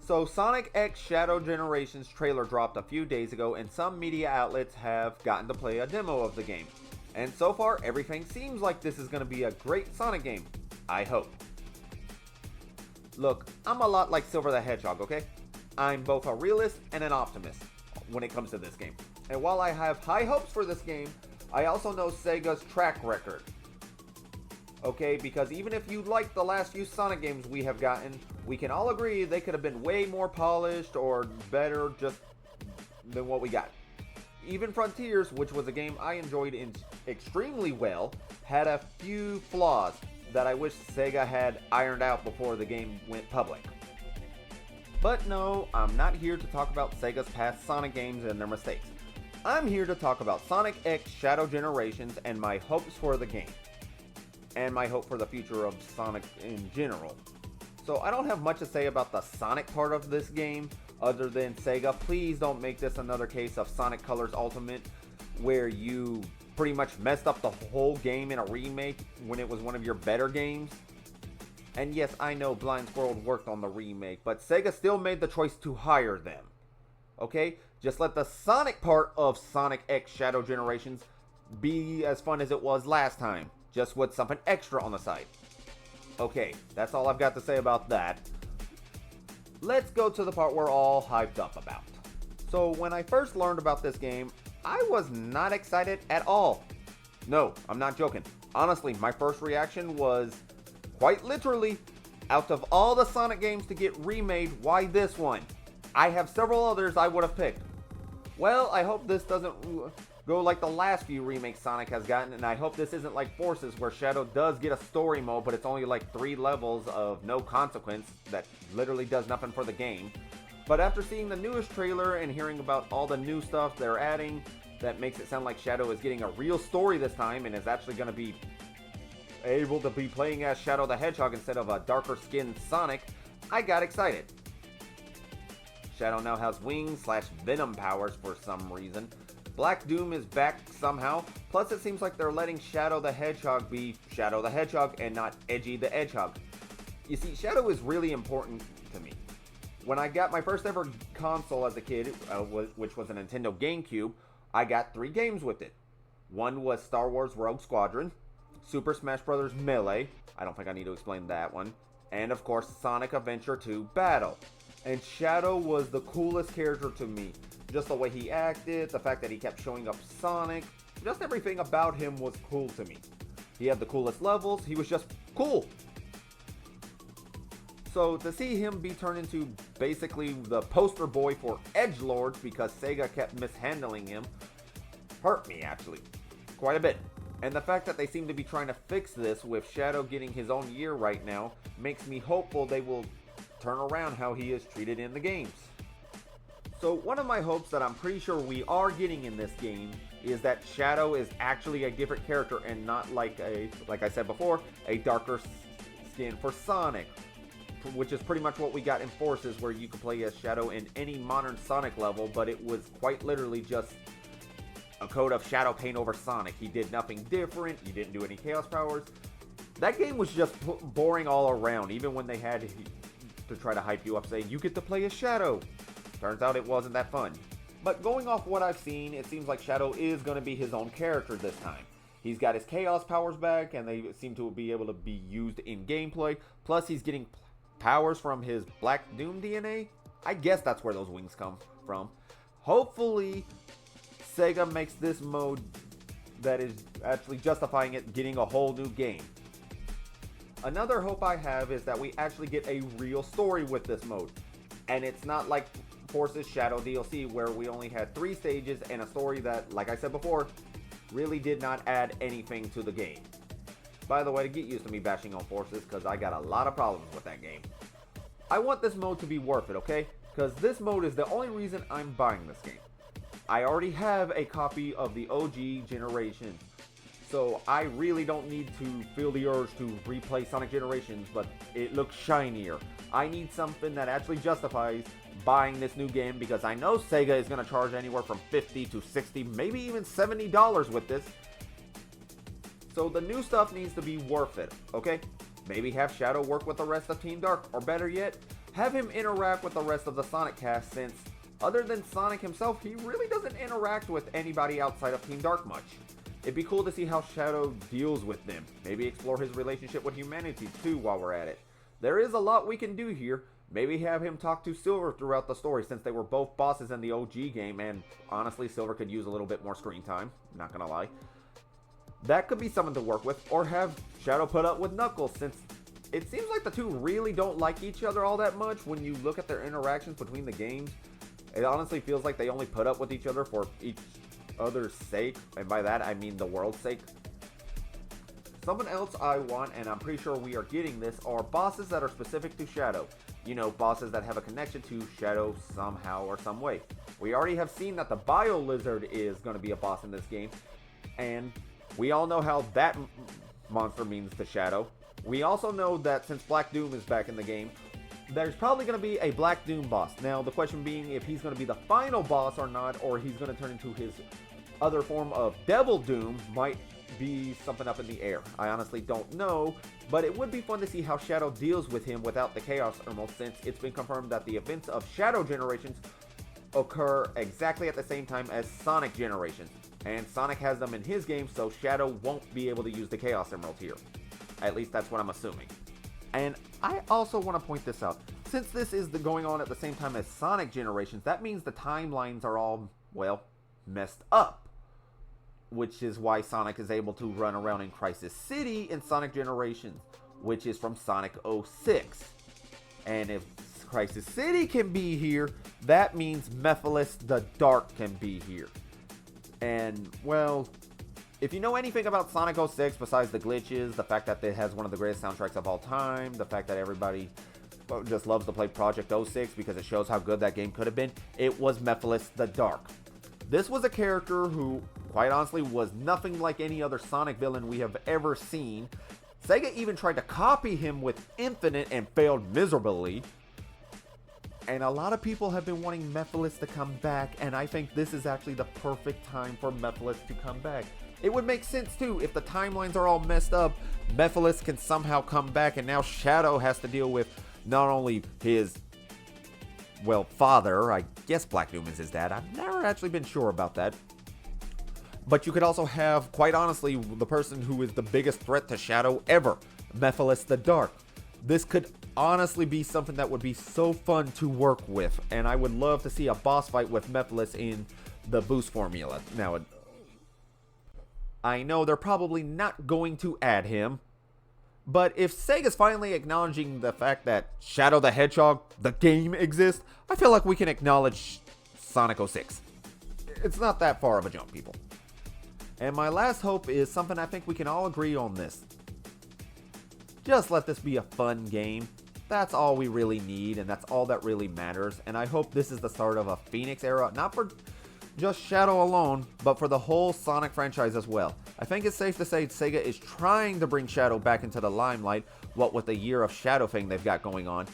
So Sonic X Shadow Generations trailer dropped a few days ago and some media outlets have gotten to play a demo of the game. And so far everything seems like this is going to be a great Sonic game. I hope. Look, I'm a lot like Silver the Hedgehog, okay? I'm both a realist and an optimist when it comes to this game. And while I have high hopes for this game, I also know Sega's track record. Okay, because even if you like the last few Sonic games we have gotten, we can all agree they could have been way more polished or better just than what we got. Even Frontiers, which was a game I enjoyed extremely well, had a few flaws that I wish Sega had ironed out before the game went public. But no, I'm not here to talk about Sega's past Sonic games and their mistakes. I'm here to talk about Sonic X Shadow Generations and my hopes for the game. And my hope for the future of Sonic in general. So I don't have much to say about the Sonic part of this game, other than Sega, please don't make this another case of Sonic Colors Ultimate, where you pretty much messed up the whole game in a remake when it was one of your better games. And yes, I know Blind Squirrel worked on the remake, but Sega still made the choice to hire them. Okay? Just let the Sonic part of Sonic X Shadow Generations be as fun as it was last time, just with something extra on the side. Okay, that's all I've got to say about that. Let's go to the part we're all hyped up about. So when I first learned about this game, I was not excited at all. No, I'm not joking. Honestly, my first reaction was, quite literally, out of all the Sonic games to get remade, why this one? I have several others I would have picked. Well, I hope this doesn't go like the last few remakes Sonic has gotten, and I hope this isn't like Forces, where Shadow does get a story mode, but it's only like 3 levels of no consequence that literally does nothing for the game. But after seeing the newest trailer and hearing about all the new stuff they're adding, that makes it sound like Shadow is getting a real story this time and is actually going to be able to be playing as Shadow the Hedgehog instead of a darker skinned Sonic, I got excited. Shadow now has wings/venom powers for some reason. Black Doom is back somehow, plus it seems like they're letting Shadow the Hedgehog be Shadow the Hedgehog and not Edgy the Edgehog. You see, Shadow is really important to me. When I got my first ever console as a kid, which was a Nintendo GameCube, I got 3 games with it. One was Star Wars Rogue Squadron, Super Smash Bros. Melee, I don't think I need to explain that one, and of course Sonic Adventure 2 Battle. And Shadow was the coolest character to me. Just the way he acted, the fact that he kept showing up Sonic, just everything about him was cool to me. He had the coolest levels, he was just cool. So to see him be turned into basically the poster boy for edgelords because Sega kept mishandling him, hurt me actually, quite a bit. And the fact that they seem to be trying to fix this with Shadow getting his own year right now makes me hopeful they will turn around how he is treated in the games. So one of my hopes that I'm pretty sure we are getting in this game is that Shadow is actually a different character and not like I said before, a darker skin for Sonic, which is pretty much what we got in Forces, where you could play as Shadow in any modern Sonic level, but it was quite literally just a coat of shadow paint over Sonic. He did nothing different, he didn't do any chaos powers. That game was just boring all around, even when they had to try to hype you up saying you get to play as Shadow. Turns out it wasn't that fun. But going off what I've seen, it seems like Shadow is going to be his own character this time. He's got his chaos powers back, and they seem to be able to be used in gameplay. Plus he's getting powers from his Black Doom DNA. I guess that's where those wings come from. Hopefully Sega makes this mode that is actually justifying it getting a whole new game. Another hope I have is that we actually get a real story with this mode. And it's not like Forces Shadow DLC, where we only had 3 stages and a story that, like I said before, really did not add anything to the game. By the way, get used to me bashing on Forces, because I got a lot of problems with that game. I want this mode to be worth it, okay? Because this mode is the only reason I'm buying this game. I already have a copy of the OG generation, so I really don't need to feel the urge to replay Sonic Generations, but it looks shinier. I need something that actually justifies buying this new game, because I know Sega is going to charge anywhere from $50 to $60, maybe even $70 with this. So the new stuff needs to be worth it, okay? Maybe have Shadow work with the rest of Team Dark, or better yet, have him interact with the rest of the Sonic cast, since other than Sonic himself, he really doesn't interact with anybody outside of Team Dark much. It'd be cool to see how Shadow deals with them. Maybe explore his relationship with humanity too while we're at it. There is a lot we can do here. Maybe have him talk to Silver throughout the story, since they were both bosses in the OG game, and honestly, Silver could use a little bit more screen time, not gonna lie. That could be something to work with, or have Shadow put up with Knuckles, since it seems like the two really don't like each other all that much when you look at their interactions between the games. It honestly feels like they only put up with each other for each other's sake, and by that I mean the world's sake. Something else I want, and I'm pretty sure we are getting this, are bosses that are specific to Shadow. You know, bosses that have a connection to Shadow somehow or some way. We already have seen that the Bio Lizard is going to be a boss in this game, and we all know how that monster means to Shadow. We also know that since Black Doom is back in the game, there's probably going to be a Black Doom boss. Now, the question being if he's going to be the final boss or not, or he's going to turn into his other form of Devil Doom, might be something up in the air. I honestly don't know, but it would be fun to see how Shadow deals with him without the Chaos Emerald, since it's been confirmed that the events of Shadow Generations occur exactly at the same time as Sonic Generations, and Sonic has them in his game, so Shadow won't be able to use the Chaos Emerald here. At least that's what I'm assuming. And I also want to point this out. Since this is going on at the same time as Sonic Generations, that means the timelines are all, well, messed up. Which is why Sonic is able to run around in Crisis City in Sonic Generations, which is from Sonic 06. And if Crisis City can be here, that means Mephiles the Dark can be here. And, well, if you know anything about Sonic 06 besides the glitches, the fact that it has one of the greatest soundtracks of all time, the fact that everybody just loves to play Project 06 because it shows how good that game could have been, it was Mephiles the Dark. This was a character who, quite honestly, was nothing like any other Sonic villain we have ever seen. Sega even tried to copy him with Infinite and failed miserably. And a lot of people have been wanting Mephiles to come back, and I think this is actually the perfect time for Mephiles to come back. It would make sense too, if the timelines are all messed up, Mephiles can somehow come back, and now Shadow has to deal with not only his, well, father, I guess Black Doom is his dad. I've never actually been sure about that. But you could also have, quite honestly, the person who is the biggest threat to Shadow ever, Mephiles the Dark. This could honestly be something that would be so fun to work with, and I would love to see a boss fight with Mephiles in the boost formula. Now, I know they're probably not going to add him, but if Sega's finally acknowledging the fact that Shadow the Hedgehog, the game, exists, I feel like we can acknowledge Sonic 06. It's not that far of a jump, people. And my last hope is something I think we can all agree on this. Just let this be a fun game. That's all we really need, and that's all that really matters. And I hope this is the start of a Phoenix era, not for just Shadow alone, but for the whole Sonic franchise as well. I think it's safe to say Sega is trying to bring Shadow back into the limelight, what with the Year of Shadow thing they've got going on.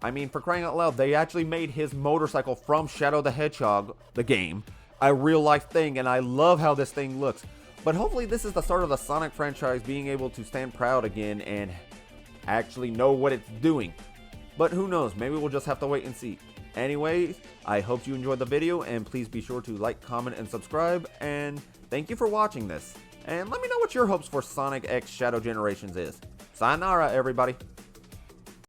I mean, for crying out loud, they actually made his motorcycle from Shadow the Hedgehog, the game, a real life thing, and I love how this thing looks. But hopefully this is the start of the Sonic franchise being able to stand proud again and actually know what it's doing. But who knows, maybe we'll just have to wait and see. Anyways, I hope you enjoyed the video, and please be sure to like, comment, and subscribe, and thank you for watching this. And let me know what your hopes for Sonic X Shadow Generations is. Sayonara, everybody.